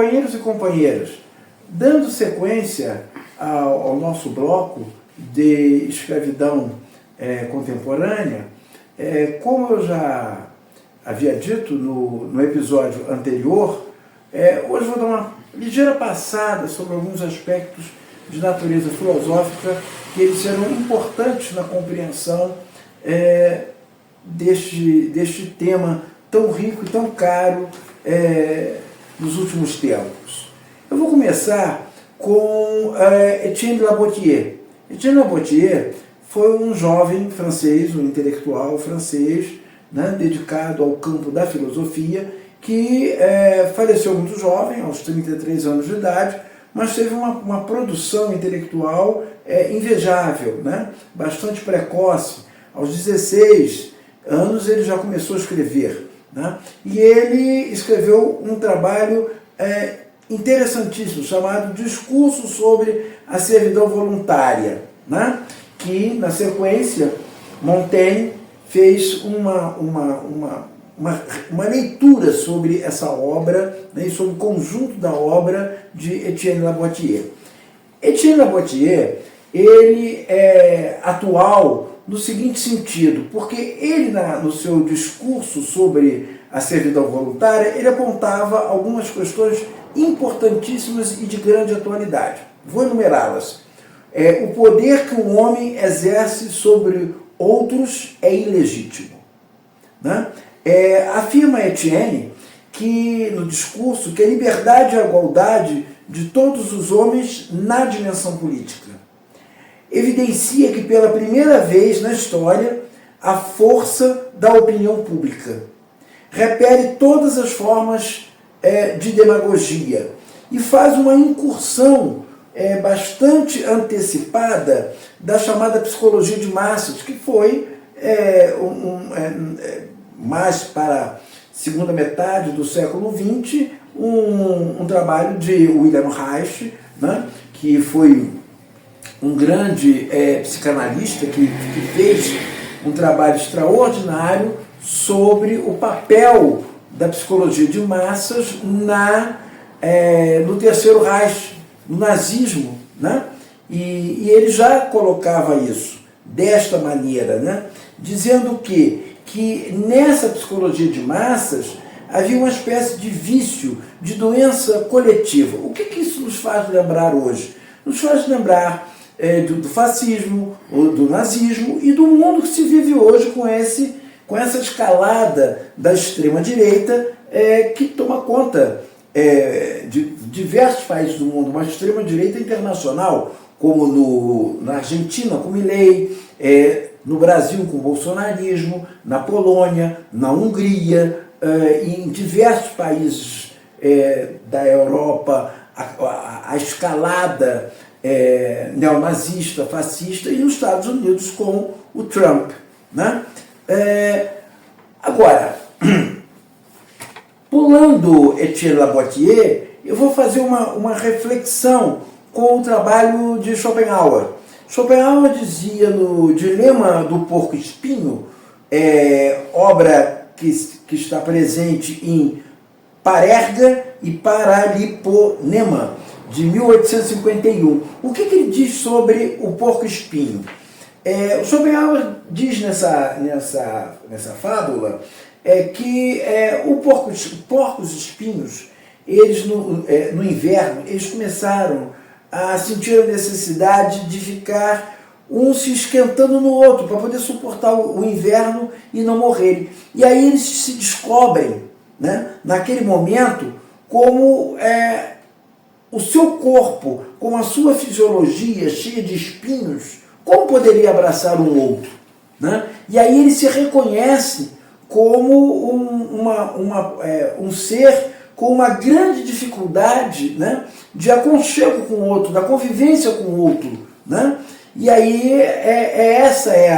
Companheiros e companheiras, dando sequência ao nosso bloco de escravidão contemporânea, como eu já havia dito no episódio anterior, hoje vou dar uma ligeira passada sobre alguns aspectos de natureza filosófica que eles serão importantes na compreensão deste tema tão rico e tão caro nos últimos tempos. Eu vou começar com Etienne Labotier. Etienne Labotier foi um jovem francês, um intelectual francês, né, dedicado ao campo da filosofia, que faleceu muito jovem, aos 33 anos de idade, mas teve uma produção intelectual invejável, né, bastante precoce. Aos 16 anos ele já começou a escrever, né, e ele escreveu um trabalho interessantíssimo, chamado Discurso sobre a Servidão Voluntária, né, que, na sequência, Montaigne fez uma leitura sobre essa obra, né, e sobre o conjunto da obra de Etienne Labotier. Etienne Labotier, ele é atual no seguinte sentido, porque ele, no seu discurso sobre a servidão voluntária, ele apontava algumas questões importantíssimas e de grande atualidade. Vou enumerá-las. O poder que um homem exerce sobre outros é ilegítimo, né? Afirma Etienne que, no discurso, que a liberdade e a igualdade de todos os homens na dimensão política evidencia que, pela primeira vez na história, a força da opinião pública repele todas as formas de demagogia e faz uma incursão bastante antecipada da chamada psicologia de massas, que foi mais para a segunda metade do século XX, um trabalho de Wilhelm Reich, né, que foi um grande psicanalista que fez um trabalho extraordinário sobre o papel da psicologia de massas no Terceiro Reich, no nazismo, né? E ele já colocava isso desta maneira, né? Dizendo que nessa psicologia de massas havia uma espécie de vício, de doença coletiva. O que isso nos faz lembrar hoje? Nos faz lembrar do fascismo, do nazismo e do mundo que se vive hoje com essa escalada da extrema-direita que toma conta de diversos países do mundo, uma extrema-direita internacional, como na Argentina, com Milei, no Brasil, com o bolsonarismo, na Polônia, na Hungria, em diversos países da Europa, a escalada neonazista, fascista, e nos Estados Unidos com o Trump, né? Agora, pulando Etienne Labotier, eu vou fazer uma reflexão com o trabalho de Schopenhauer. Schopenhauer dizia no Dilema do Porco-Espinho, obra que está presente em Parerga e Paraliponema, de 1851. O que ele diz sobre o porco-espinho? O Schopenhauer diz nessa fábula que porcos-espinhos, eles no inverno, eles começaram a sentir a necessidade de ficar um se esquentando no outro, para poder suportar o inverno e não morrerem. E aí eles se descobrem, né, naquele momento, como o seu corpo, com a sua fisiologia cheia de espinhos, como poderia abraçar um outro, né? E aí ele se reconhece como um ser com uma grande dificuldade, né, de aconchego com o outro, da convivência com o outro, né? E aí essa é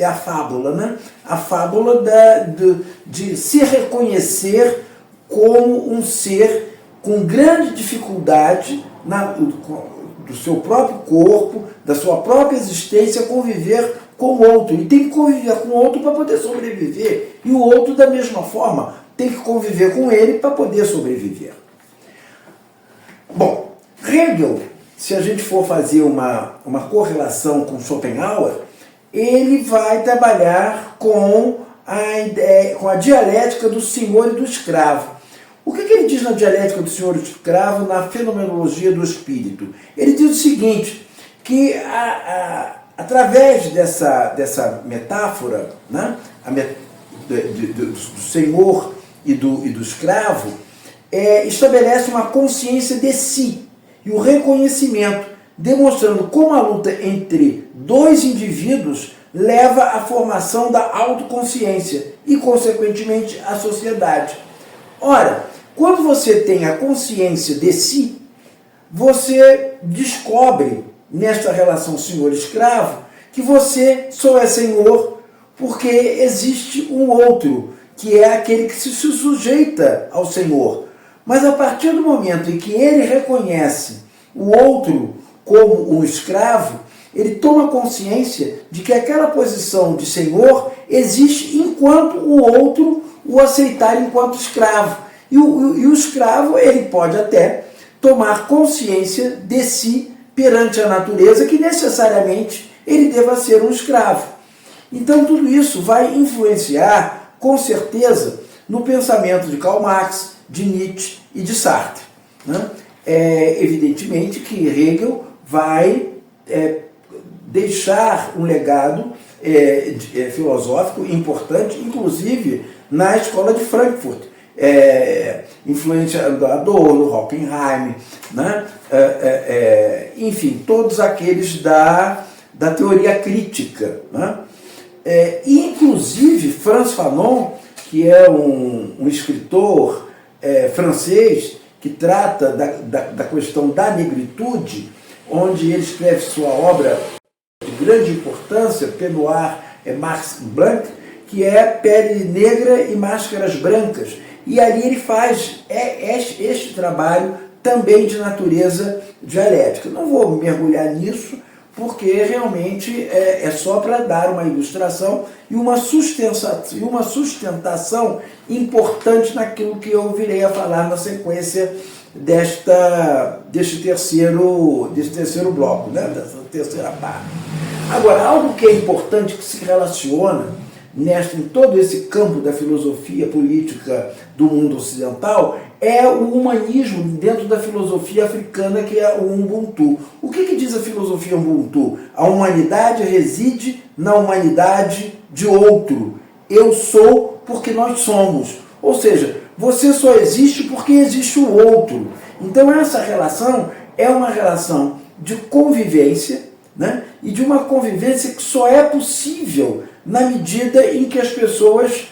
a fábula, né? A fábula de se reconhecer como um ser com grande dificuldade do seu próprio corpo, da sua própria existência, conviver com o outro. E tem que conviver com o outro para poder sobreviver. E o outro, da mesma forma, tem que conviver com ele para poder sobreviver. Bom, Hegel, se a gente for fazer uma correlação com Schopenhauer, ele vai trabalhar com a dialética do senhor e do escravo. O que ele diz na dialética do senhor e do escravo, na fenomenologia do espírito? Ele diz o seguinte, que através dessa metáfora, né, do senhor e do escravo, estabelece uma consciência de si e o reconhecimento, demonstrando como a luta entre dois indivíduos leva à formação da autoconsciência e, consequentemente, à sociedade. Ora, quando você tem a consciência de si, você descobre, nesta relação senhor-escravo, que você só é senhor porque existe um outro, que é aquele que se sujeita ao senhor. Mas a partir do momento em que ele reconhece o outro como um escravo, ele toma consciência de que aquela posição de senhor existe enquanto o outro o aceitar enquanto escravo. E o escravo, ele pode até tomar consciência de si perante a natureza, que necessariamente ele deva ser um escravo. Então tudo isso vai influenciar, com certeza, no pensamento de Karl Marx, de Nietzsche e de Sartre. Né? Evidentemente que Hegel vai deixar um legado filosófico importante, inclusive na escola de Frankfurt, influência do Adorno, Hockenheim, né? Enfim, todos aqueles da teoria crítica. Né? Inclusive Frantz Fanon, que é um escritor francês que trata da questão da negritude, onde ele escreve sua obra de grande importância, Peignoir et Masque Blanc, que é Pele Negra e Máscaras Brancas. E ali ele faz este trabalho também de natureza dialética. Não vou mergulhar nisso, porque realmente é só para dar uma ilustração e uma sustentação importante naquilo que eu virei a falar na sequência deste terceiro bloco, né? Dessa terceira parte. Agora, algo que é importante, que se relaciona em todo esse campo da filosofia política do mundo ocidental, é o humanismo dentro da filosofia africana, que é o Ubuntu. O que diz a filosofia Ubuntu? A humanidade reside na humanidade de outro. Eu sou porque nós somos. Ou seja, você só existe porque existe o outro. Então essa relação é uma relação de convivência, né? E de uma convivência que só é possível na medida em que as pessoas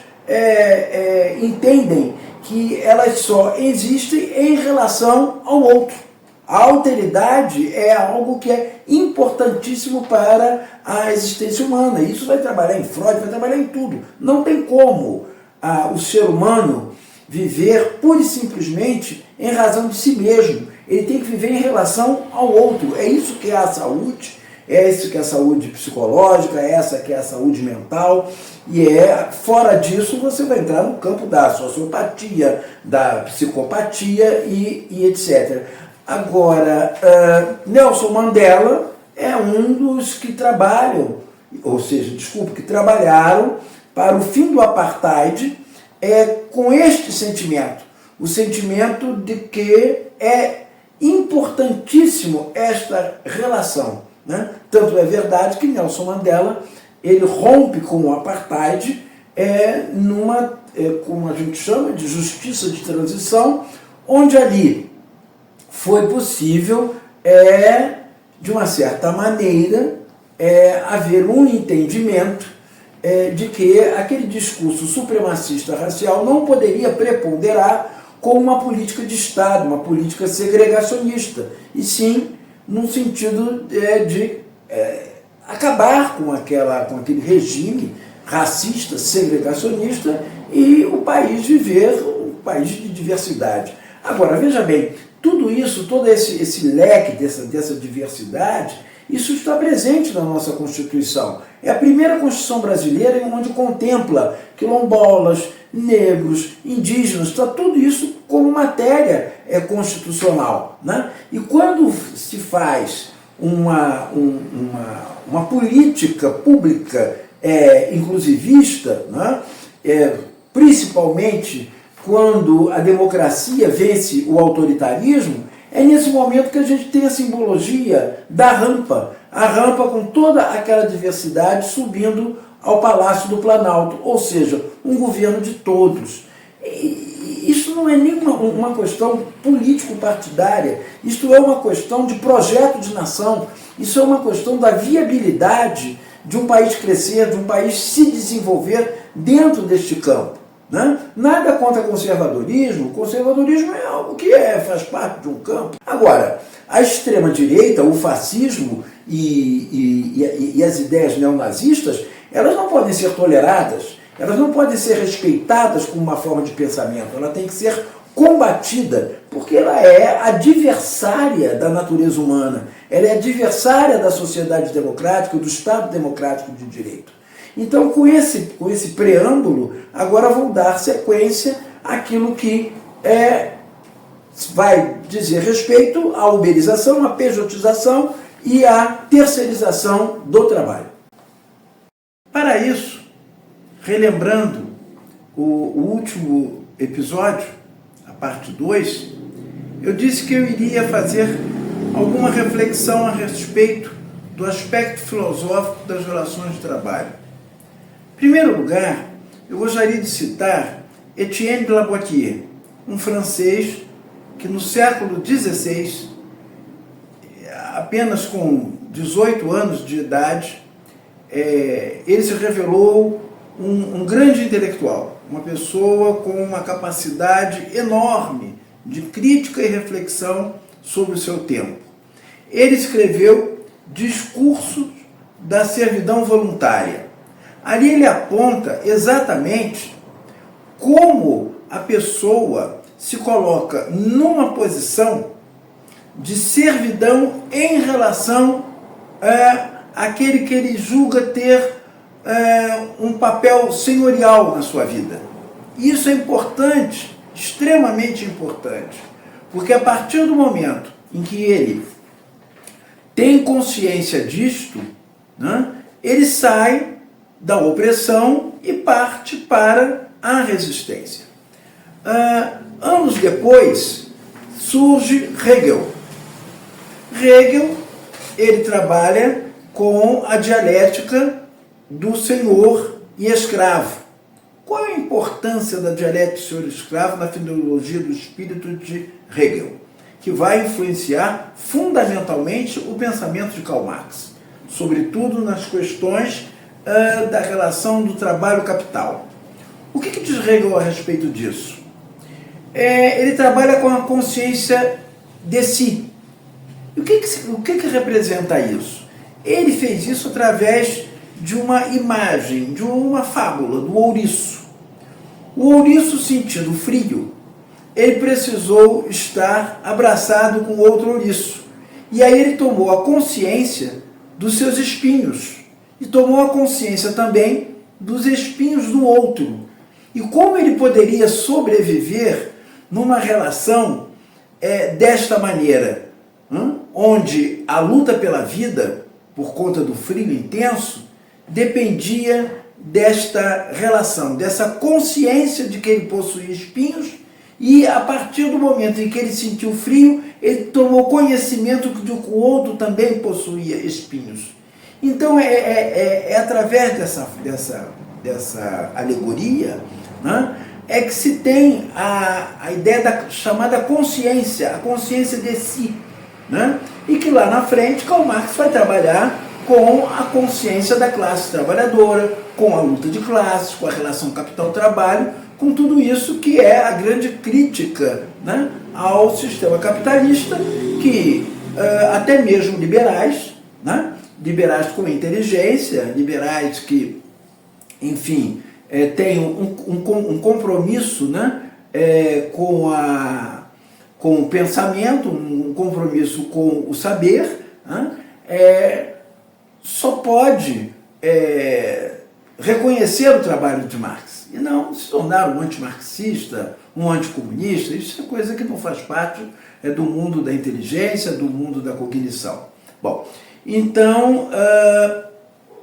entendem que elas só existem em relação ao outro. A alteridade é algo que é importantíssimo para a existência humana. Isso vai trabalhar em Freud, vai trabalhar em tudo. Não tem como o ser humano viver pura e simplesmente em razão de si mesmo. Ele tem que viver em relação ao outro. É isso que é a saúde. É isso que é a saúde psicológica, é essa que é a saúde mental, e fora disso você vai entrar no campo da sociopatia, da psicopatia e etc. Agora, Nelson Mandela é um dos que trabalham, que trabalharam para o fim do apartheid com este sentimento, o sentimento de que é importantíssimo esta relação. Né? Tanto é verdade que Nelson Mandela ele rompe com o apartheid como a gente chama de justiça de transição, onde ali foi possível, de uma certa maneira, haver um entendimento de que aquele discurso supremacista racial não poderia preponderar com uma política de Estado, uma política segregacionista, e sim no sentido de acabar com aquele regime racista, segregacionista, e o país viver um país de diversidade. Agora, veja bem, tudo isso, todo esse leque dessa diversidade, isso está presente na nossa Constituição. É a primeira Constituição brasileira onde contempla quilombolas, negros, indígenas, está tudo isso como matéria constitucional, né? E quando se faz uma política pública inclusivista, né? Principalmente quando a democracia vence o autoritarismo, é nesse momento que a gente tem a simbologia da rampa, a rampa com toda aquela diversidade subindo ao Palácio do Planalto, ou seja, um governo de todos. Isso não é nenhuma uma questão político-partidária, isto é uma questão de projeto de nação, isso é uma questão da viabilidade de um país crescer, de um país se desenvolver dentro deste campo. Né? Nada contra conservadorismo, conservadorismo é algo que faz parte de um campo. Agora, a extrema-direita, o fascismo e as ideias neonazistas, elas não podem ser toleradas, elas não podem ser respeitadas como uma forma de pensamento, ela tem que ser combatida, porque ela é adversária da natureza humana, ela é adversária da sociedade democrática, do Estado democrático de direito. Então, com esse preâmbulo, agora vou dar sequência àquilo que vai dizer respeito à uberização, à pejotização e à terceirização do trabalho. Para isso, relembrando o último episódio, a parte 2, eu disse que eu iria fazer alguma reflexão a respeito do aspecto filosófico das relações de trabalho. Em primeiro lugar, eu gostaria de citar Etienne de Laboitier, um francês que no século XVI, apenas com 18 anos de idade, ele se revelou um grande intelectual, uma pessoa com uma capacidade enorme de crítica e reflexão sobre o seu tempo. Ele escreveu Discursos da Servidão Voluntária. Ali ele aponta exatamente como a pessoa se coloca numa posição de servidão em relação àquele que ele julga ter um papel senhorial na sua vida. Isso é importante, extremamente importante, porque a partir do momento em que ele tem consciência disto, né, ele sai da opressão e parte para a resistência. Anos depois, surge Hegel. Hegel, ele trabalha com a dialética do senhor e escravo. Qual é a importância da dialética do senhor e escravo na filosofia do espírito de Hegel, que vai influenciar fundamentalmente o pensamento de Karl Marx, sobretudo nas questões da relação do trabalho-capital. O que diz Hegel a respeito disso? Ele trabalha com a consciência de si. E o que representa isso? Ele fez isso através de uma imagem, de uma fábula, do ouriço. O ouriço, sentindo frio, ele precisou estar abraçado com outro ouriço. E aí ele tomou a consciência dos seus espinhos e tomou a consciência também dos espinhos do outro. E como ele poderia sobreviver numa relação desta maneira, onde a luta pela vida, por conta do frio intenso, dependia desta relação, dessa consciência de que ele possuía espinhos, e a partir do momento em que ele sentiu frio, ele tomou conhecimento de que o outro também possuía espinhos. Então através dessa alegoria, né, que se tem a ideia da chamada consciência, a consciência de si, né, e que lá na frente Karl Marx vai trabalhar com a consciência da classe trabalhadora, com a luta de classes, com a relação capital-trabalho, com tudo isso que é a grande crítica, né, ao sistema capitalista, que até mesmo liberais, né, liberais com inteligência, liberais que, enfim, têm um compromisso, né, com o pensamento, um compromisso com o saber, né, só pode reconhecer o trabalho de Marx e não se tornar um antimarxista um anticomunista, isso é coisa que não faz parte do mundo da inteligência, do mundo da cognição. Bom, então,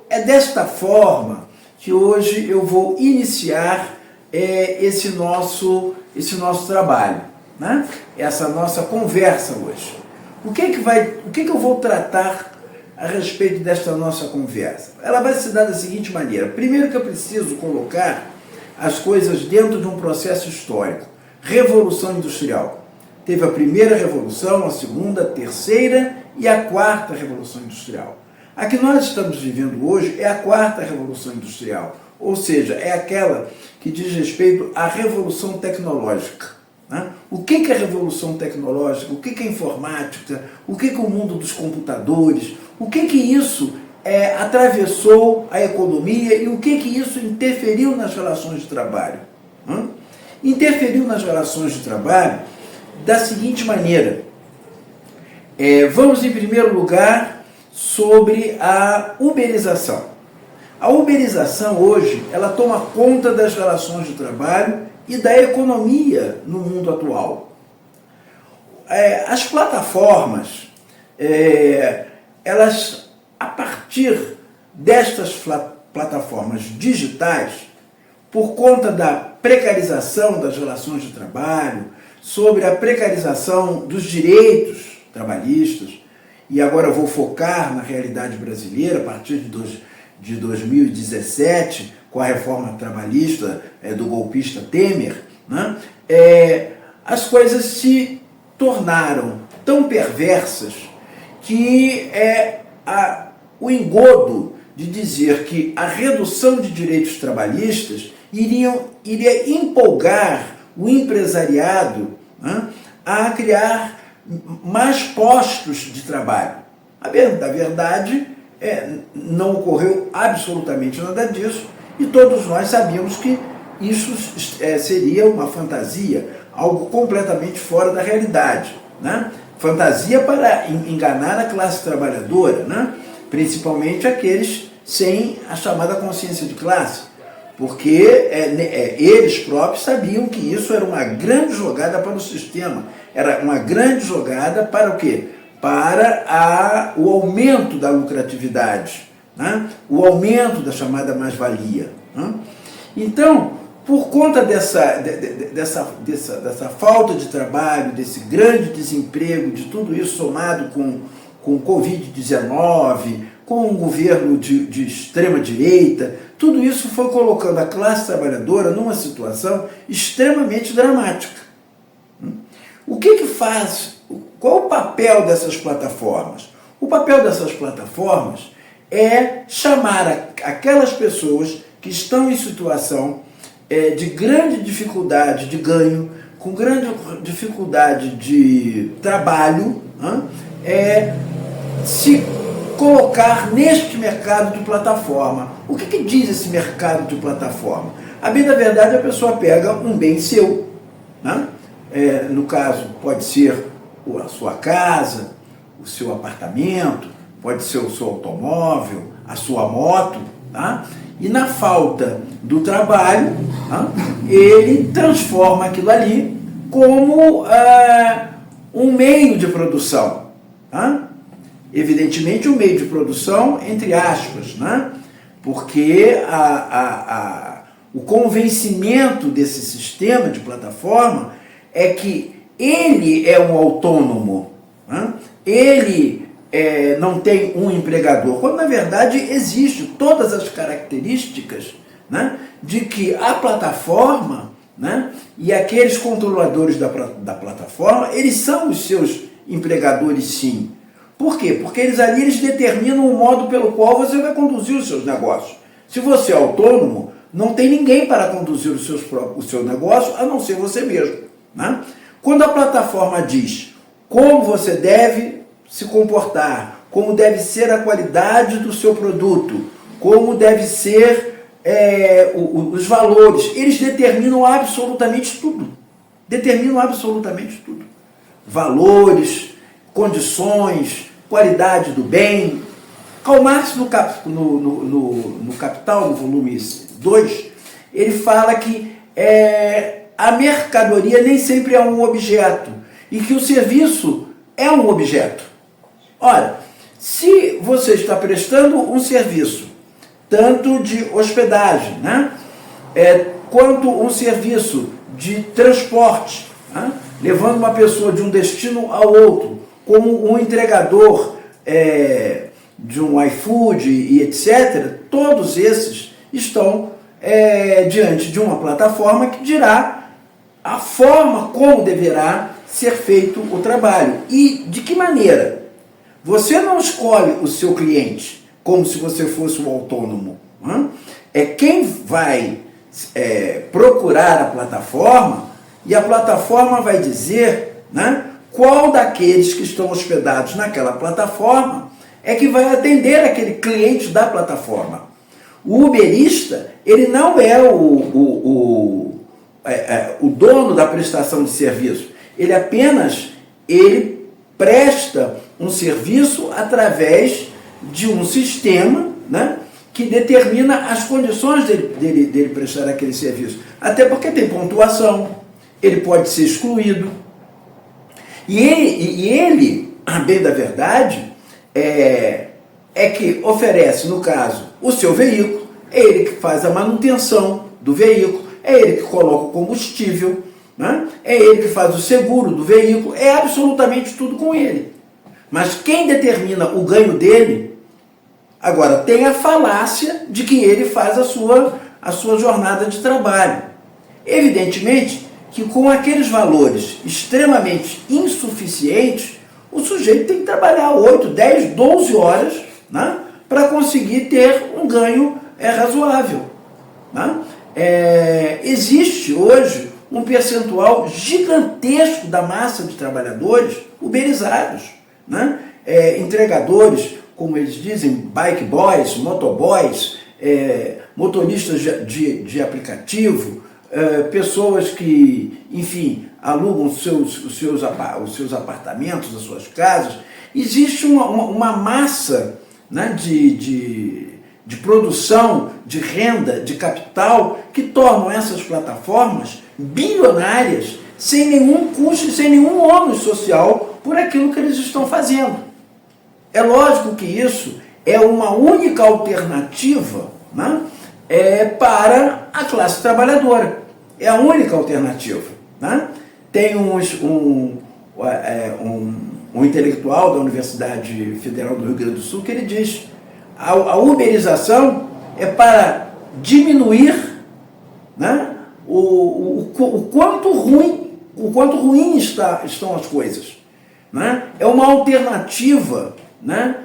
é desta forma que hoje eu vou iniciar esse nosso trabalho, né? Essa nossa conversa hoje. O que eu vou tratar a respeito desta nossa conversa? Ela vai se dar da seguinte maneira. Primeiro que eu preciso colocar as coisas dentro de um processo histórico. Revolução Industrial. Teve a primeira revolução, a segunda, a terceira e a quarta revolução industrial. A que nós estamos vivendo hoje é a quarta revolução industrial, ou seja, é aquela que diz respeito à revolução tecnológica. Né? O que é a revolução tecnológica? O que é a informática? O que é o mundo dos computadores? O que isso atravessou a economia e o que isso interferiu nas relações de trabalho? Interferiu nas relações de trabalho da seguinte maneira. Vamos, em primeiro lugar, sobre a uberização. A uberização hoje, ela toma conta das relações de trabalho e da economia no mundo atual. As plataformas, elas, a partir destas plataformas digitais, por conta da precarização das relações de trabalho, sobre a precarização dos direitos trabalhistas, e agora eu vou focar na realidade brasileira a partir de 2017, com a reforma trabalhista do golpista Temer, né? As coisas se tornaram tão perversas que o engodo de dizer que a redução de direitos trabalhistas iria empolgar o empresariado, né, a criar mais postos de trabalho. A verdade, não ocorreu absolutamente nada disso e todos nós sabíamos que isso seria uma fantasia, algo completamente fora da realidade, né? Fantasia para enganar a classe trabalhadora, né? Principalmente aqueles sem a chamada consciência de classe, porque eles próprios sabiam que isso era uma grande jogada para o sistema, era uma grande jogada para o quê? Para o aumento da lucratividade, né? O aumento da chamada mais-valia. Né? Então, por conta dessa falta de trabalho, desse grande desemprego, de tudo isso somado com o Covid-19, com um governo de extrema-direita, tudo isso foi colocando a classe trabalhadora numa situação extremamente dramática. O que faz? Qual o papel dessas plataformas? O papel dessas plataformas é chamar aquelas pessoas que estão em situação de grande dificuldade de ganho, com grande dificuldade de trabalho, se colocar neste mercado de plataforma. O que diz esse mercado de plataforma? A bem da verdade, a pessoa pega um bem seu, né? No caso, pode ser a sua casa, o seu apartamento, pode ser o seu automóvel, a sua moto, tá? E na falta do trabalho, tá? Ele transforma aquilo ali como um meio de produção, tá? Evidentemente, um meio de produção, entre aspas, né? Porque o convencimento desse sistema de plataforma é que ele é um autônomo, né? Ele não tem um empregador, quando na verdade existe todas as características, né, de que a plataforma, né, e aqueles controladores da plataforma, eles são os seus empregadores, sim. Por quê? Porque eles determinam o modo pelo qual você vai conduzir os seus negócios. Se você é autônomo, não tem ninguém para conduzir o seu negócio, a não ser você mesmo, né? Quando a plataforma diz como você deve se comportar, como deve ser a qualidade do seu produto, como deve ser os valores, eles determinam absolutamente tudo. Determinam absolutamente tudo. Valores, condições, qualidade do bem. Karl Marx, no Capital, no volume 2, ele fala que a mercadoria nem sempre é um objeto e que o serviço é um objeto. Ora, se você está prestando um serviço, tanto de hospedagem, né, quanto um serviço de transporte, né, levando uma pessoa de um destino ao outro, como um entregador de um iFood e etc., todos esses estão diante de uma plataforma que dirá a forma como deverá ser feito o trabalho e de que maneira. Você não escolhe o seu cliente como se você fosse um autônomo. Né? É quem vai procurar a plataforma e a plataforma vai dizer, né, qual daqueles que estão hospedados naquela plataforma é que vai atender aquele cliente da plataforma. O uberista, ele não é o dono da prestação de serviço. Ele presta um serviço através de um sistema, né, que determina as condições dele prestar aquele serviço. Até porque tem pontuação, ele pode ser excluído. E ele, a bem da verdade, é que oferece, no caso, o seu veículo, é ele que faz a manutenção do veículo, é ele que coloca o combustível, né? É ele que faz o seguro do veículo, é absolutamente tudo com ele. Mas quem determina o ganho dele, agora tem a falácia de que ele faz a sua jornada de trabalho. Evidentemente que com aqueles valores extremamente insuficientes, o sujeito tem que trabalhar 8, 10, 12 horas, né, para conseguir ter um ganho razoável. Né? Existe hoje um percentual gigantesco da massa de trabalhadores uberizados, né? Entregadores, como eles dizem, bike boys, motoboys, motoristas de aplicativo, pessoas que, enfim, alugam os seus apartamentos, as suas casas. Existe uma massa, né, de produção, de renda, de capital, que tornam essas plataformas bilionárias, sem nenhum custo e sem nenhum ônus social por aquilo que eles estão fazendo. É lógico que isso é uma única alternativa, né, para a classe trabalhadora. É a única alternativa. Né? Tem um intelectual da Universidade Federal do Rio Grande do Sul que ele diz: a uberização é para diminuir, né, o quanto ruim estão as coisas. Né? É uma alternativa, né,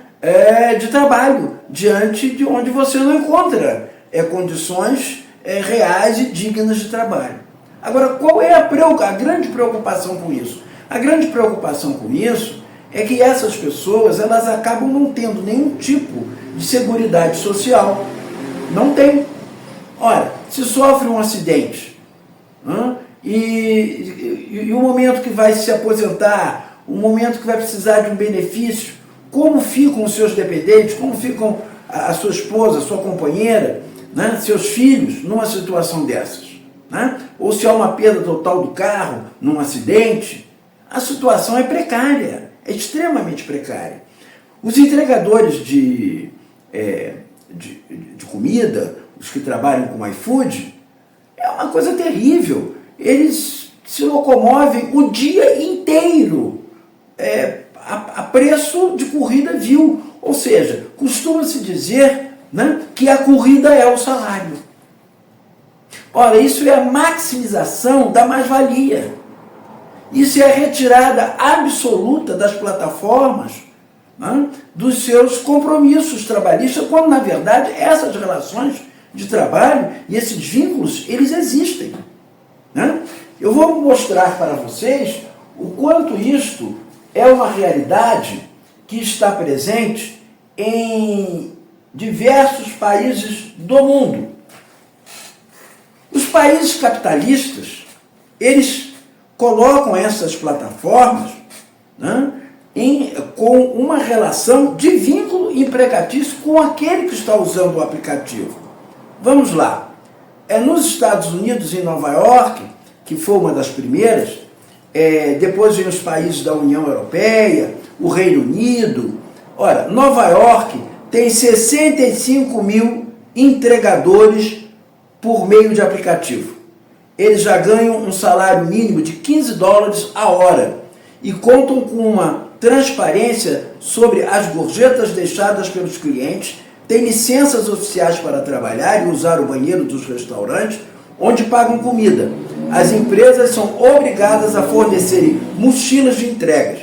de trabalho diante de onde você não encontra condições reais e dignas de trabalho. Agora, qual é a grande preocupação com isso? A grande preocupação com isso é que essas pessoas, elas acabam não tendo nenhum tipo de seguridade social. Não tem. Ora, se sofre um acidente, e o momento que vai se aposentar, o momento que vai precisar de um benefício, como ficam os seus dependentes, como ficam a sua esposa, a sua companheira, né, seus filhos, numa situação dessas? Né? Ou se há uma perda total do carro, num acidente, a situação é precária, é extremamente precária. Os entregadores de comida, os que trabalham com iFood, é uma coisa terrível. Eles se locomovem o dia inteiro a preço de corrida vil. Ou seja, costuma-se dizer, né, que a corrida é o salário. Ora, isso é a maximização da mais-valia. Isso é a retirada absoluta das plataformas, né, dos seus compromissos trabalhistas, quando, na verdade, essas relações de trabalho e esses vínculos, eles existem. Né? Eu vou mostrar para vocês o quanto isto é uma realidade que está presente em diversos países do mundo. Os países capitalistas, eles colocam essas plataformas, né, com uma relação de vínculo empregatício com aquele que está usando o aplicativo. Vamos lá. Nos Estados Unidos, em Nova York, que foi uma das primeiras, depois vem os países da União Europeia, o Reino Unido. Ora, Nova York tem 65 mil entregadores por meio de aplicativo. Eles já ganham um salário mínimo de $15 a hora e contam com uma transparência sobre as gorjetas deixadas pelos clientes, têm licenças oficiais para trabalhar e usar o banheiro dos restaurantes, onde pagam comida. As empresas são obrigadas a fornecerem mochilas de entregas.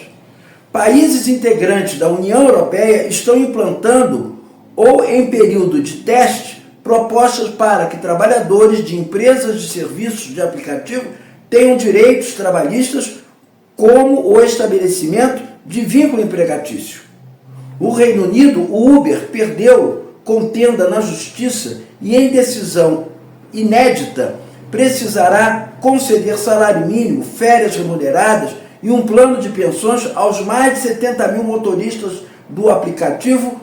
Países integrantes da União Europeia estão implantando, ou em período de teste, propostas para que trabalhadores de empresas de serviços de aplicativo tenham direitos trabalhistas, como o estabelecimento de vínculo empregatício. O Reino Unido, o Uber, perdeu contenda na justiça e, em decisão inédita, precisará conceder salário mínimo, férias remuneradas e um plano de pensões aos mais de 70 mil motoristas do aplicativo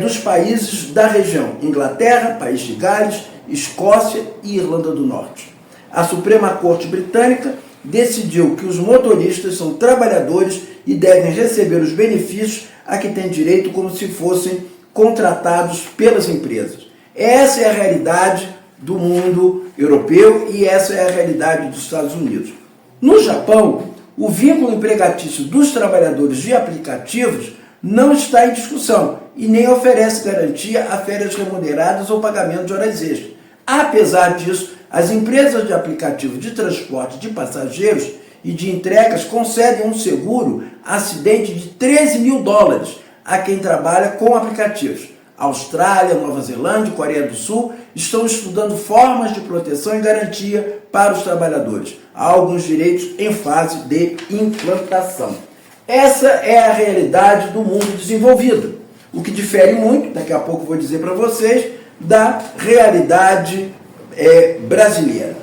dos países da região: Inglaterra, País de Gales, Escócia e Irlanda do Norte. A Suprema Corte Britânica decidiu que os motoristas são trabalhadores e devem receber os benefícios a que têm direito como se fossem contratados pelas empresas. Essa é a realidade do mundo europeu e essa é a realidade dos Estados Unidos. No Japão, o vínculo empregatício dos trabalhadores de aplicativos não está em discussão e nem oferece garantia a férias remuneradas ou pagamento de horas extras. Apesar disso, as empresas de aplicativo de transporte de passageiros e de entregas concedem um seguro acidente de $13 mil a quem trabalha com aplicativos. Austrália, Nova Zelândia e Coreia do Sul estão estudando formas de proteção e garantia para os trabalhadores. Há alguns direitos em fase de implantação. Essa é a realidade do mundo desenvolvido, o que difere muito, daqui a pouco vou dizer para vocês, da realidade brasileira.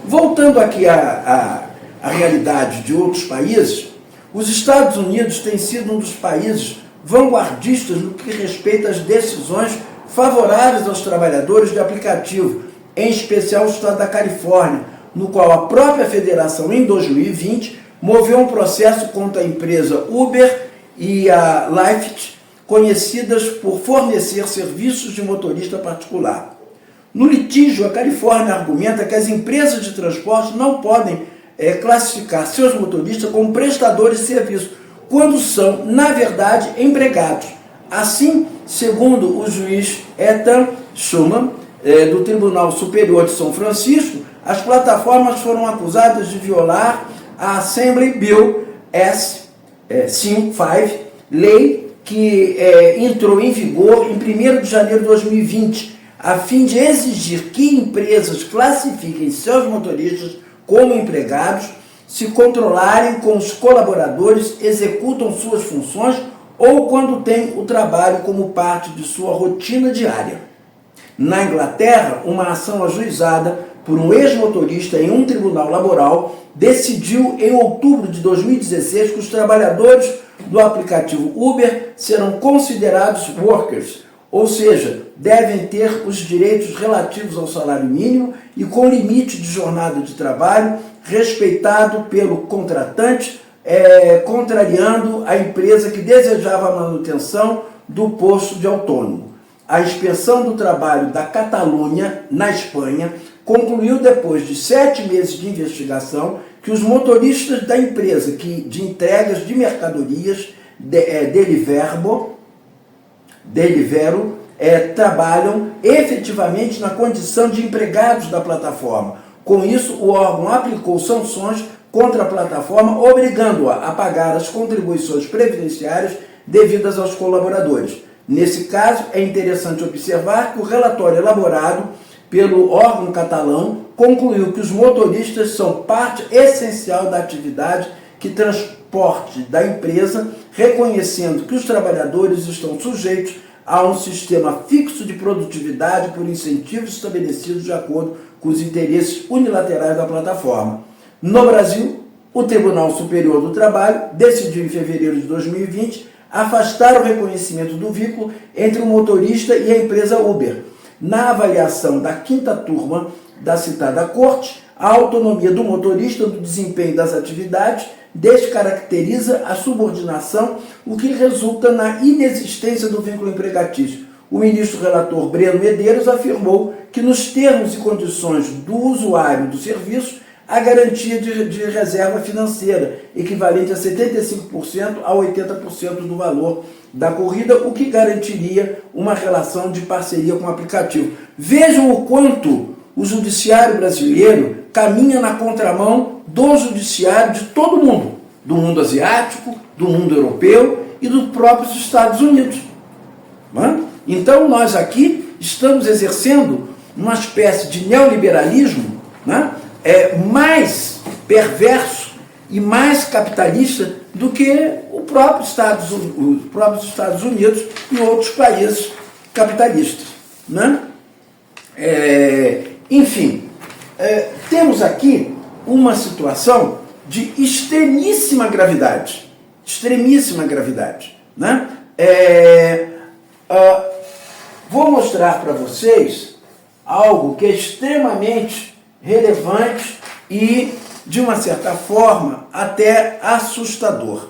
Voltando aqui à realidade de outros países, os Estados Unidos têm sido um dos países vanguardistas no que respeita às decisões favoráveis aos trabalhadores de aplicativo, em especial o estado da Califórnia, no qual a própria federação, em 2020, moveu um processo contra a empresa Uber e a Lyft, conhecidas por fornecer serviços de motorista particular. No litígio, a Califórnia argumenta que as empresas de transporte não podem classificar seus motoristas como prestadores de serviço, quando são, na verdade, empregados. Assim, segundo o juiz Ethan Schuman, do Tribunal Superior de São Francisco, as plataformas foram acusadas de violar a Assembly Bill S-55, lei que entrou em vigor em 1º de janeiro de 2020, a fim de exigir que empresas classifiquem seus motoristas como empregados, se controlarem com os colaboradores, executam suas funções ou quando têm o trabalho como parte de sua rotina diária. Na Inglaterra, uma ação ajuizada por um ex-motorista em um tribunal laboral decidiu em outubro de 2016 que os trabalhadores do aplicativo Uber serão considerados workers, ou seja, devem ter os direitos relativos ao salário mínimo e com limite de jornada de trabalho respeitado pelo contratante, contrariando a empresa que desejava a manutenção do posto de autônomo. A Inspeção do Trabalho da Catalunha, na Espanha, concluiu depois de 7 meses de investigação que os motoristas da empresa de entregas de mercadorias, Deliveroo, trabalham efetivamente na condição de empregados da plataforma. Com isso, o órgão aplicou sanções contra a plataforma, obrigando-a a pagar as contribuições previdenciárias devidas aos colaboradores. Nesse caso, é interessante observar que o relatório elaborado pelo órgão catalão concluiu que os motoristas são parte essencial da atividade que transporte da empresa, reconhecendo que os trabalhadores estão sujeitos a um sistema fixo de produtividade por incentivos estabelecidos de acordo com os interesses unilaterais da plataforma. No Brasil, o Tribunal Superior do Trabalho decidiu em fevereiro de 2020 afastar o reconhecimento do vínculo entre o motorista e a empresa Uber. Na avaliação da 5ª turma da citada corte, A autonomia do motorista do desempenho das atividades descaracteriza a subordinação, o que resulta na inexistência do vínculo empregatício. O ministro relator Breno Medeiros afirmou que nos termos e condições do usuário do serviço, a garantia de reserva financeira, equivalente a 75% a 80% do valor da corrida, o que garantiria uma relação de parceria com o aplicativo. Vejam o quanto o judiciário brasileiro caminha na contramão do judiciário de todo mundo, do mundo asiático, do mundo europeu e dos próprios Estados Unidos. Então nós aqui estamos exercendo uma espécie de neoliberalismo, mais perverso e mais capitalista do que os próprios Estados Unidos e outros países capitalistas. Enfim, temos aqui uma situação de extremíssima gravidade. Vou mostrar para vocês algo que é extremamente relevante e, de uma certa forma, até assustador.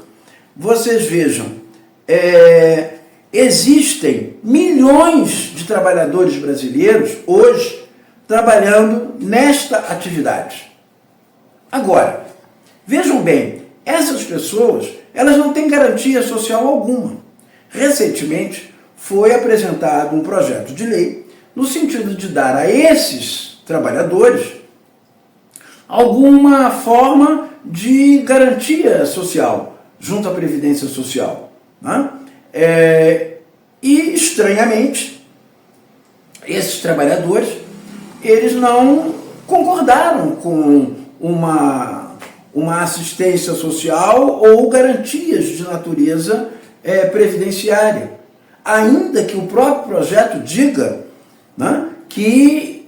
Vocês vejam, existem milhões de trabalhadores brasileiros hoje trabalhando nesta atividade. Agora, vejam bem, essas pessoas, elas não têm garantia social alguma. Recentemente foi apresentado um projeto de lei no sentido de dar a esses trabalhadores alguma forma de garantia social junto à Previdência Social. E, estranhamente, esses trabalhadores, eles não concordaram com uma assistência social ou garantias de natureza previdenciária, ainda que o próprio projeto diga que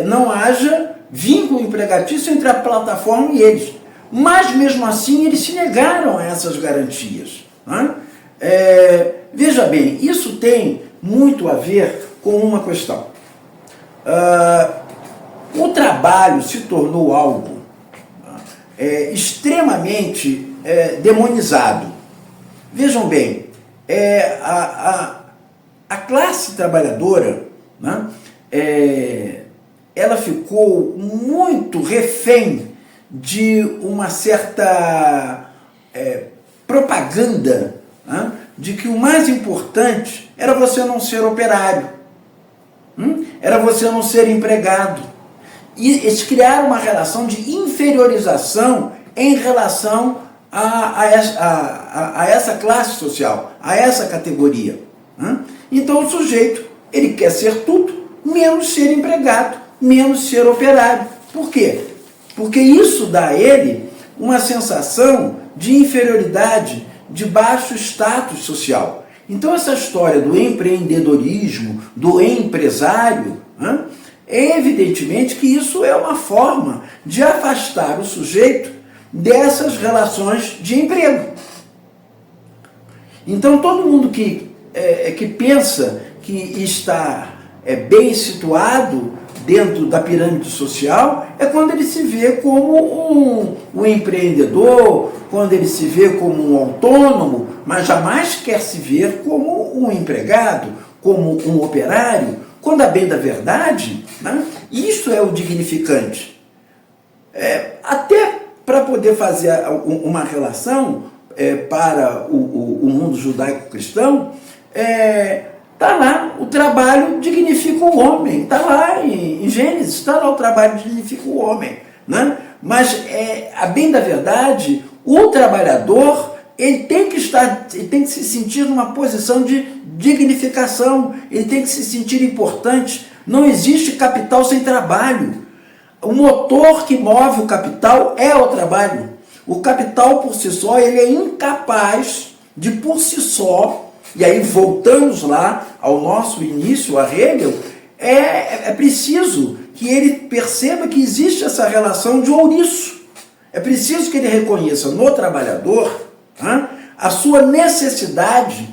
não haja vínculo empregatício entre a plataforma e eles. Mas, mesmo assim, eles se negaram a essas garantias. Veja bem, isso tem muito a ver com uma questão. O trabalho se tornou algo extremamente demonizado. Vejam bem, a classe trabalhadora, ela ficou muito refém de uma certa propaganda de que o mais importante era você não ser operário, era você não ser empregado. E eles criaram uma relação de inferiorização em relação a essa classe social, a essa categoria. Então o sujeito, ele quer ser tudo, menos ser empregado, menos ser operário. Por quê? Porque isso dá a ele uma sensação de inferioridade, de baixo status social. Então essa história do empreendedorismo, do empresário, é evidentemente que isso é uma forma de afastar o sujeito dessas relações de emprego. Então todo mundo que pensa que está bem situado dentro da pirâmide social é quando ele se vê como um empreendedor, quando ele se vê como um autônomo, mas jamais quer se ver como um empregado, como um operário, quando, a bem da verdade, isso é o dignificante. Até para poder fazer uma relação para o mundo judaico-cristão, está lá, o trabalho dignifica o homem, está lá em Gênesis, está lá o trabalho dignifica o homem. Mas, a bem da verdade, o trabalhador, ele tem que se sentir numa posição de dignificação, ele tem que se sentir importante. Não existe capital sem trabalho. O motor que move o capital é o trabalho. O capital por si só, ele é incapaz de por si só, e aí voltamos lá ao nosso início, a Hegel, é preciso que ele perceba que existe essa relação de ouriço. É preciso que ele reconheça no trabalhador a sua necessidade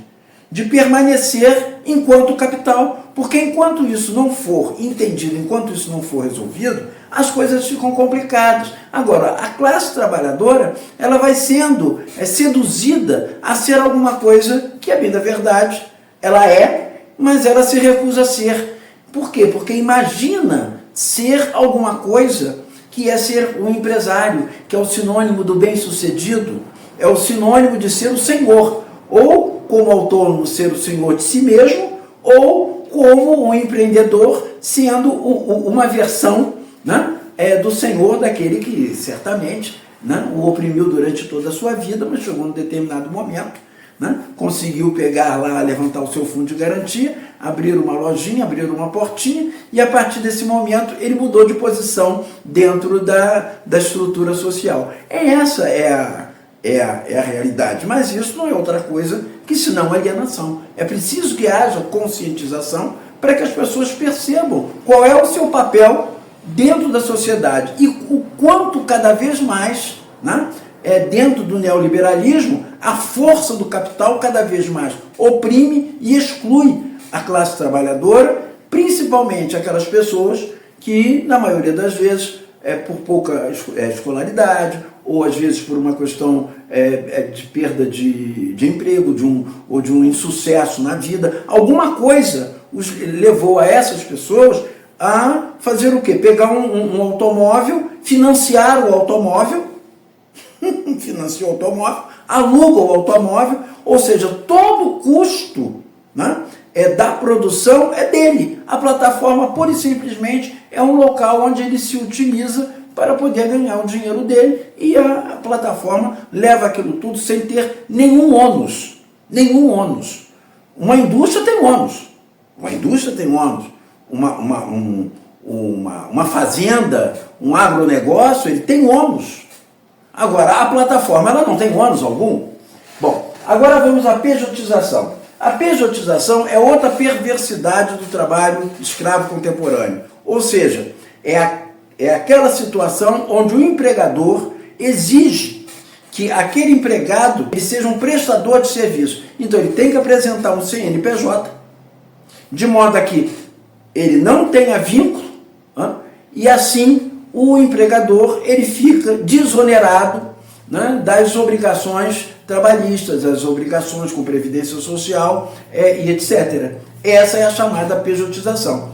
de permanecer enquanto capital, porque enquanto isso não for entendido, enquanto isso não for resolvido, as coisas ficam complicadas. Agora, a classe trabalhadora, ela vai sendo seduzida a ser alguma coisa que, a bem da verdade, ela é, mas ela se recusa a ser. Por quê? Porque imagina ser alguma coisa que é ser um empresário, que é o sinônimo do bem-sucedido, é o sinônimo de ser o senhor, ou como autônomo ser o senhor de si mesmo, ou como um empreendedor sendo uma versão, né, do senhor daquele que certamente, né, o oprimiu durante toda a sua vida, mas chegou num determinado momento, né, conseguiu pegar lá, levantar o seu fundo de garantia, abrir uma lojinha, abrir uma portinha, e a partir desse momento ele mudou de posição dentro da estrutura social. Essa é a realidade, mas isso não é outra coisa que senão alienação. É preciso que haja conscientização para que as pessoas percebam qual é o seu papel dentro da sociedade e o quanto cada vez mais, né, dentro do neoliberalismo, a força do capital cada vez mais oprime e exclui a classe trabalhadora, principalmente aquelas pessoas que, na maioria das vezes, por pouca escolaridade, ou às vezes por uma questão de perda de emprego, ou de um insucesso na vida, alguma coisa os levou a essas pessoas a fazer o quê? Pegar um automóvel, financiar o automóvel, financia o automóvel, aluga o automóvel, ou seja, todo o custo, né, da produção é dele. A plataforma, pura e simplesmente, é um local onde ele se utiliza para poder ganhar o dinheiro dele, e a plataforma leva aquilo tudo sem ter nenhum ônus. Nenhum ônus. Uma indústria tem ônus. Uma indústria tem ônus. Uma fazenda, um agronegócio, ele tem ônus. Agora, a plataforma, ela não tem ônus algum. Bom, agora vamos à pejotização. A pejotização é outra perversidade do trabalho escravo contemporâneo. Ou seja, é aquela situação onde o empregador exige que aquele empregado ele seja um prestador de serviço. Então, ele tem que apresentar um CNPJ, de modo a que ele não tenha vínculo, e assim o empregador ele fica desonerado, né, das obrigações trabalhistas, as obrigações com previdência social e etc. Essa é a chamada pejotização.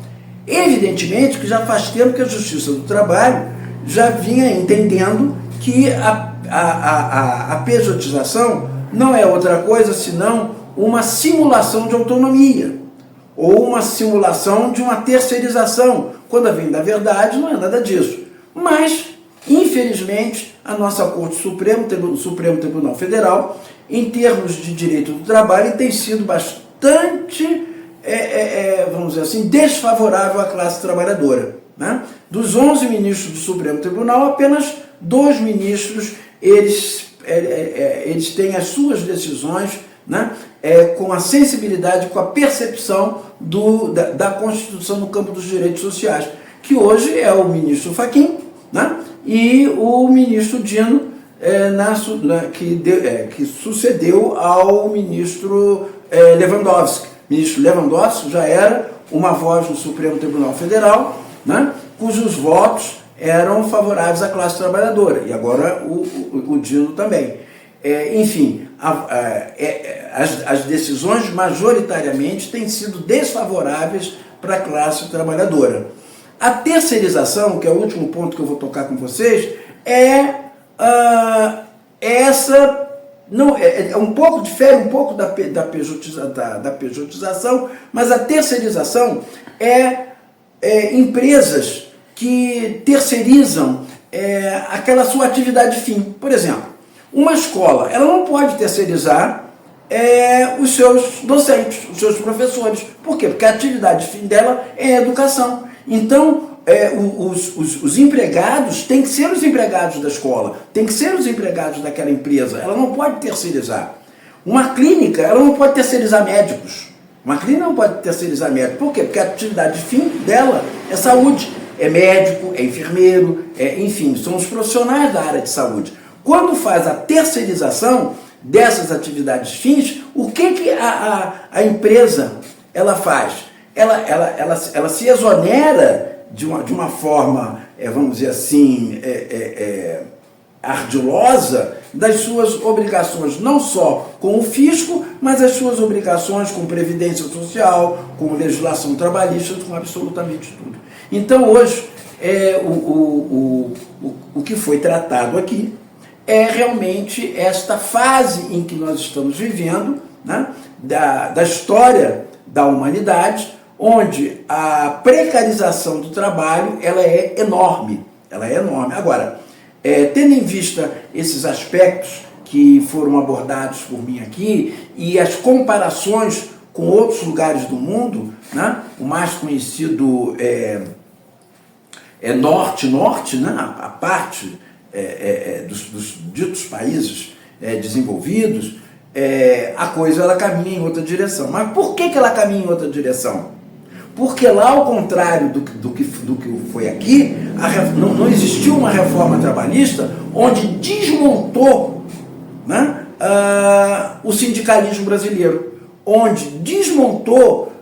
Evidentemente que já faz tempo que a Justiça do Trabalho já vinha entendendo que a pejotização não é outra coisa senão uma simulação de autonomia, ou uma simulação de uma terceirização, quando vem da verdade não é nada disso. Mas, infelizmente, a nossa Corte Suprema, o Supremo Tribunal Federal, em termos de direito do trabalho, tem sido bastante, vamos dizer assim, desfavorável à classe trabalhadora, né? Dos 11 ministros do Supremo Tribunal, apenas 2 ministros, eles têm as suas decisões, né, com a sensibilidade, com a percepção da Constituição no campo dos direitos sociais, que hoje é o ministro Fachin, né, e o ministro Dino, que sucedeu ao ministro Lewandowski. O ministro Lewandowski já era uma voz no Supremo Tribunal Federal, né, cujos votos eram favoráveis à classe trabalhadora, e agora o Dino também. Enfim, as decisões majoritariamente têm sido desfavoráveis para a classe trabalhadora. A terceirização, que é o último ponto que eu vou tocar com vocês, um pouco difere um pouco da pejotização, mas a terceirização é empresas que terceirizam aquela sua atividade fim. Por exemplo, uma escola, ela não pode terceirizar os seus docentes, os seus professores. Por quê? Porque a atividade fim dela é a educação. Então, os empregados têm que ser os empregados da escola, têm que ser os empregados daquela empresa. Ela não pode terceirizar. Uma clínica, ela não pode terceirizar médicos. Uma clínica não pode terceirizar médicos. Por quê? Porque a atividade fim dela é saúde. É médico, é enfermeiro, enfim, são os profissionais da área de saúde. Quando faz a terceirização dessas atividades fins, o que a empresa ela faz? Ela se exonera de uma forma, vamos dizer assim, ardilosa, das suas obrigações, não só com o fisco, mas as suas obrigações com previdência social, com legislação trabalhista, com absolutamente tudo. Então, hoje, o que foi tratado aqui é realmente esta fase em que nós estamos vivendo, né, da história da humanidade, onde a precarização do trabalho ela é enorme. Ela é enorme. Agora, tendo em vista esses aspectos que foram abordados por mim aqui e as comparações com outros lugares do mundo, né, o mais conhecido é Norte-Norte, né, a parte dos ditos países desenvolvidos, a coisa ela caminha em outra direção. Mas por que ela caminha em outra direção? Porque lá, ao contrário do que foi aqui, não existiu uma reforma trabalhista onde desmontou, né, o sindicalismo brasileiro, onde desmontou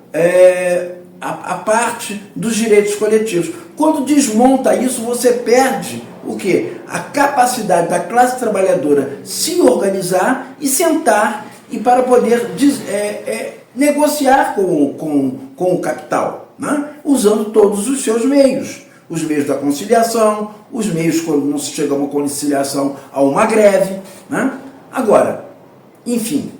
a parte dos direitos coletivos. Quando desmonta isso, você perde o quê? A capacidade da classe trabalhadora se organizar e sentar e para poder negociar com o capital, né? Usando todos os seus meios. Os meios da conciliação, os meios quando não se chega a uma conciliação, a uma greve, né? Agora, enfim,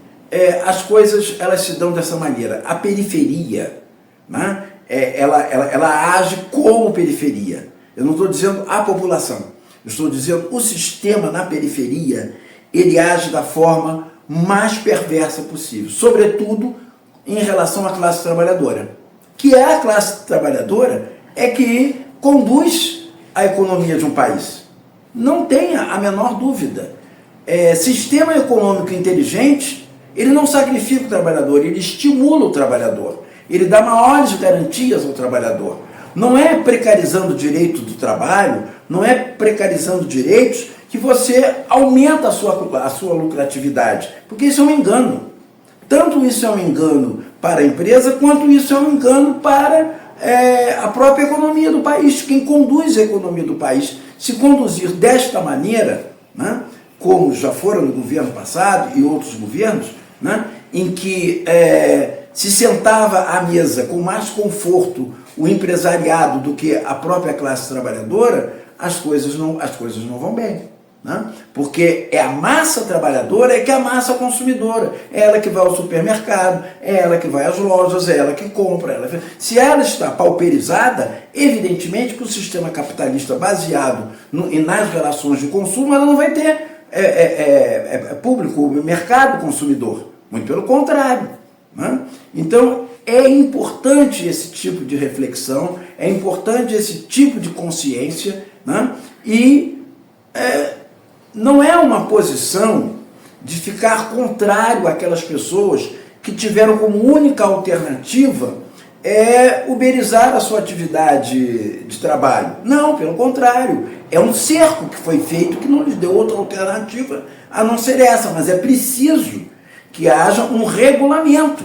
as coisas elas se dão dessa maneira. A periferia, né, ela age como periferia. Eu não estou dizendo a população, eu estou dizendo o sistema na periferia, ele age da forma mais perversa possível, sobretudo em relação à classe trabalhadora, que é a classe trabalhadora que conduz a economia de um país. Não tenha a menor dúvida. Sistema econômico inteligente, ele não sacrifica o trabalhador, ele estimula o trabalhador, ele dá maiores garantias ao trabalhador. Não é precarizando o direito do trabalho, não é precarizando direitos que você aumenta a sua lucratividade, porque isso é um engano. Tanto isso é um engano para a empresa, quanto isso é um engano para a própria economia do país. Quem conduz a economia do país, se conduzir desta maneira, né, como já foram no governo passado e outros governos, né, em que se sentava à mesa com mais conforto o empresariado do que a própria classe trabalhadora, as coisas não vão bem. Né? Porque é a massa trabalhadora que é a massa consumidora, é ela que vai ao supermercado, é ela que vai às lojas, é ela que compra. Se ela está pauperizada, evidentemente que o sistema capitalista baseado nas relações de consumo, ela não vai ter público, mercado consumidor, muito pelo contrário. Né? Então é importante esse tipo de reflexão, é importante esse tipo de consciência, né? E não é uma posição de ficar contrário àquelas pessoas que tiveram como única alternativa uberizar a sua atividade de trabalho. Não, pelo contrário, é um cerco que foi feito que não lhes deu outra alternativa a não ser essa, mas é preciso que haja um regulamento.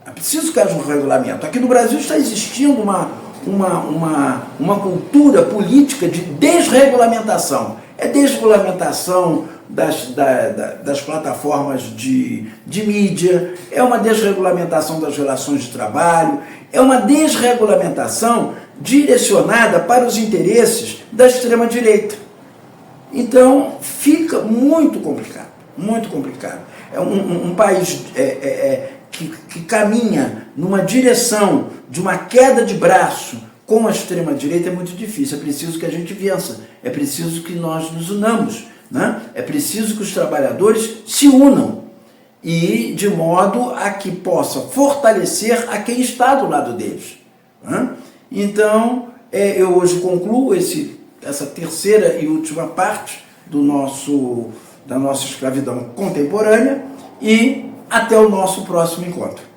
É preciso que haja um regulamento. Aqui no Brasil está existindo uma cultura política de desregulamentação. É desregulamentação das plataformas de mídia, é uma desregulamentação das relações de trabalho, é uma desregulamentação direcionada para os interesses da extrema-direita. Então, fica muito complicado, muito complicado. É um país que caminha numa direção de uma queda de braço com a extrema-direita é muito difícil. É preciso que a gente vença, é preciso que nós nos unamos, né? É preciso que os trabalhadores se unam e de modo a que possa fortalecer a quem está do lado deles, né? Então, eu hoje concluo essa terceira e última parte da nossa escravidão contemporânea e até o nosso próximo encontro.